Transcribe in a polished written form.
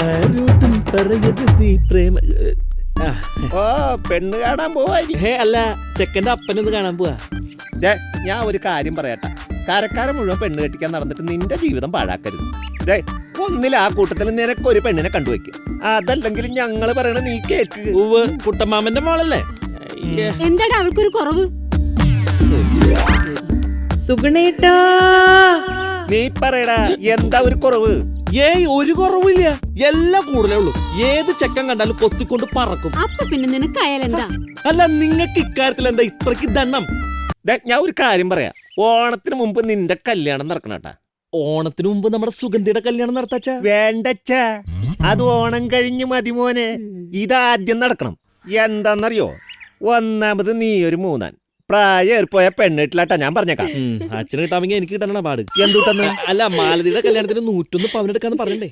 ആരോടും പറയരുത് ഈ പ്രേമ. ഓ പെണ്ണ് കാണാൻ പോവായി. ഹേ അല്ല, ചെക്കന്റെ അപ്പനൊന്ന് കാണാൻ പോവാ. ഞാൻ ഒരു കാര്യം പറയട്ടെ, കരക്കാരൻ മുഴുവൻ പെണ്ണ് കെട്ടിക്കാൻ നടന്നിട്ട് നിന്റെ ജീവിതം പാഴാക്കരുത്. ഒന്നിൽ ആ കൂട്ടത്തിൽ നിനക്ക് ഒരു പെണ്ണിനെ കണ്ടുവയ്ക്കും, അതല്ലെങ്കിൽ ഞങ്ങള് പറയണ നീ കേക്ക്. കുട്ടമാമന്റെ മോളല്ലേ? എന്താണ് അവൾക്കൊരു കുറവ്? സുഗുണേട്ടാ, നീ പറയടാ, എന്താ ഒരു കുറവ്? ഏയ് ഒരു കുറവില്ല, എല്ലാം കൂടുതലേ ഉള്ളൂ. ഏത് ചെക്കൻ കണ്ടാലും കൊത്തിക്കൊണ്ട് പറക്കും. അപ്പൊ പിന്നെ നിനക്ക് അയാലെന്താ? അല്ല, നിങ്ങൾക്ക് ഇക്കാര്യത്തിൽ എന്താ ഇത്രക്ക് ദണ്ണം? ഞാൻ ഒരു കാര്യം പറയാം, ഓണത്തിന് മുമ്പ് നിന്റെ കല്യാണം നടക്കണട്ടാ. ഓണത്തിന് മുമ്പ് നമ്മുടെ സുഗന്ധിയുടെ കല്യാണം നടത്താച്ചാ? വേണ്ടച്ചാ, അത് ഓണം കഴിഞ്ഞ് മതി മോനെ. ഇതാദ്യം നടക്കണം. എന്താന്നറിയോ, ഒന്നാമത് നീ ഒരു മൂന്നാൻ പ്രായം ഏറിപ്പോയ പെണ്ണിട്ടില്ലാട്ടാ ഞാൻ പറഞ്ഞേക്കാം. അച്ഛന് കിട്ടാമെങ്കിൽ എനിക്ക് കിട്ടാനാണ് പാട്. എന്തുട്ടെന്ന്? അല്ല, മാലതിയുടെ കല്യാണത്തിന് 101 പവനെടുക്കാന്ന് പറയണ്ടേ?